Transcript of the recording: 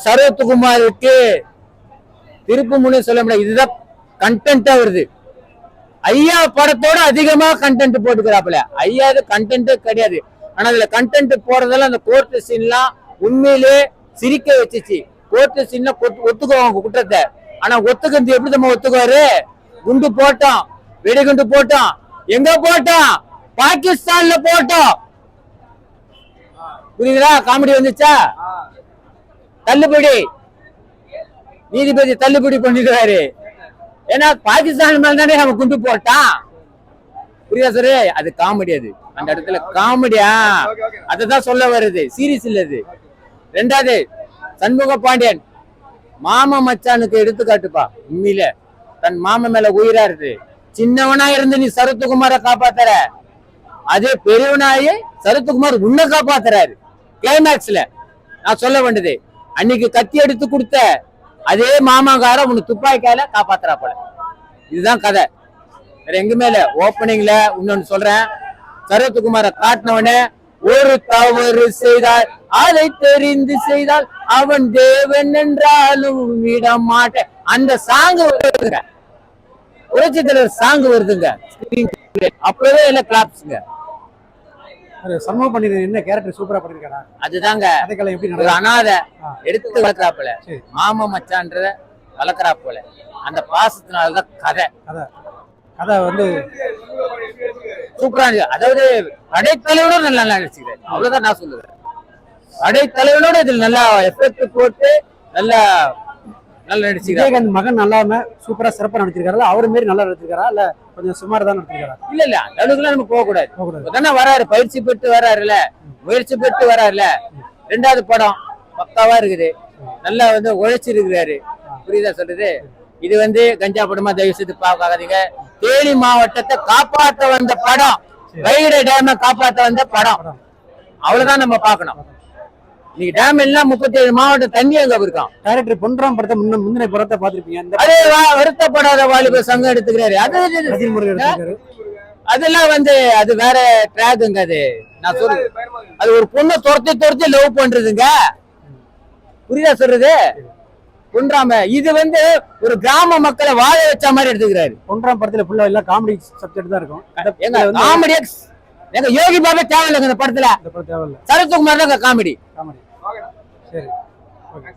சரத்குமாருக்கு திருப்பு முனை சொல்ல முடியாது. இதுதான் கண்டென்ட்டா வருது. ஐயா படத்தோட அதிகமா கண்டென்ட் போட்டுக்கிறாப்புல. ஐயா கண்டென்ட்டே கிடையாது. ஆனா அதுல கண்டென்ட் போறதெல்லாம் அந்த கோர்ட் சீன்லாம் உண்மையிலே சிரிக்க வச்சுச்சு. கோர்ட் சீன்ல ஒத்துக்குவாங்க குற்றத்தை. ஆனா ஒத்துக்கிறது எப்படி நம்ம ஒத்துக்குவாரு? குண்டு போட்டோம், வெடிகுண்டு போட்டோம். எங்க போட்டோம்? பாகிஸ்தான்ல போட்டோம். புரியுதா? காமெடி வந்துச்சா? தள்ளுபடி நீதிபதி தள்ளுபடி பண்ணிடுவாரு. ஏன்னா பாகிஸ்தான் மேல தானே அவன் குண்டு போட்டான். புரியுதா சார்? அது காமெடி. அது அந்த இடத்துல காமெடியா அததான் சொல்ல வருது. சீரியஸ் இல்ல அது. ரெண்டாவது சண்முக பாண்டியன் மாமா மச்சானுக்கு எடுத்துக்காட்டுப்பா. உண்மையில தன் மாமன் மேல உயிரா இருக்கு. சின்னவனா இருந்து நீ சரத்குமார காப்பாத்துற, அதே பெரியவனாயே சரத்குமார் உன்னை காப்பாத்துறாரு. கிளைமேக்ஸ்ல நான் சொல்ல வேண்டியது, அன்னைக்கு கத்தி எடுத்து கொடுத்த அதே மாமாக்கார உனக்கு துப்பாக்கியால காப்பாத்துறா போல. இதுதான் கதை. வேற எங்குமே இல்ல. ஓப்பனிங்ல இன்னொன்னு சொல்றேன். சரத்குமார காட்டினவனே ஒரு தவறு செய்தால் அதை தெரிந்து செய்தால் அவன் தேவன் என்றாலும் விட மாட்டேன். அந்த சாங் வருதுங்க, புரட்சித்தலைவர் சாங் வருதுங்க. அப்பவே இல்ல கிளாப்ஸ்ங்க. சண்முக பாண்டியன் என்ன கேரக்டர் சூப்பரா பண்ணிருக்காரா? அதுதாங்க ஒரு அனாதை எடுத்து வளர்க்கறாப்புல, மாமா மச்சான்றத வளர்க்கறாப்புல. அந்த பாசத்தினாலதான் கதை கதை வந்து சூப்பரா இருக்கு. அதாவது படைத்தலைவனோட நல்லா நடிச்சுக்கிறேன். அவ்வளவுதான் நான் சொல்லுவேன். படைத்தலைவனோட இதுல நல்லா எஃபெக்ட் போட்டு நல்லா நடிச்சுக்கிறேன். மகன் நல்லாம சூப்பரா சிறப்பா நடிச்சிருக்காரு. அவரு மாரி நல்லா நடிச்சிருக்காரா இல்ல கொஞ்சம் சுமார் தான் நடிச்சிருக்காரா? இல்ல அந்த அளவுக்குலாம் நம்ம போக கூடாது. வராரு, பயிற்சி பெற்று வராருல, முயற்சி பெற்று வராருல. ரெண்டாவது படம் பக்காவா இருக்குது. நல்லா வந்து உழைச்சிருக்கிறாரு. புரியுதா சொல்றது? இது வந்து கஞ்சா படமா தயவு செய்து பார்க்காதீங்க. தேனி மாவட்டத்தை காப்பாற்ற வந்த படம், வைகை டேம காப்பாற்ற வந்த படம். அவ்வளவுதான் நம்ம பார்க்கணும். இன்னைக்கு டேம் எல்லாம் 37 மாவட்டம் தண்ணி அங்க இருக்கான். டைரக்டர் பொன்ராம் படத்தை முன்னிலை படத்தை பாத்திருப்பீங்க. அதே வருத்தப்படாத வாலிப சங்கம் எடுத்துக்கிறாரு. அதெல்லாம் வந்து அது வேற ட்ராக்குங்க. அது நான் சொல்றேன், அது ஒரு பொண்ணை துரத்தி லவ் பண்றதுங்க. புரியுதா சொல்றது? பொன்ராம இது வந்து ஒரு கிராம மக்களை வாழ வச்ச மாதிரி எடுத்துக்கிறாரு. பொன்ராம் படத்துல ஃபுல்லா எல்லாம் காமெடி சப்ஜெக்ட் தான் இருக்கும். காமெடி எங்க யோகி பாபா தேவையில்லைங்க இந்த படத்துல. சரத்குமார் தான் காமெடி. சரி, ஓகே.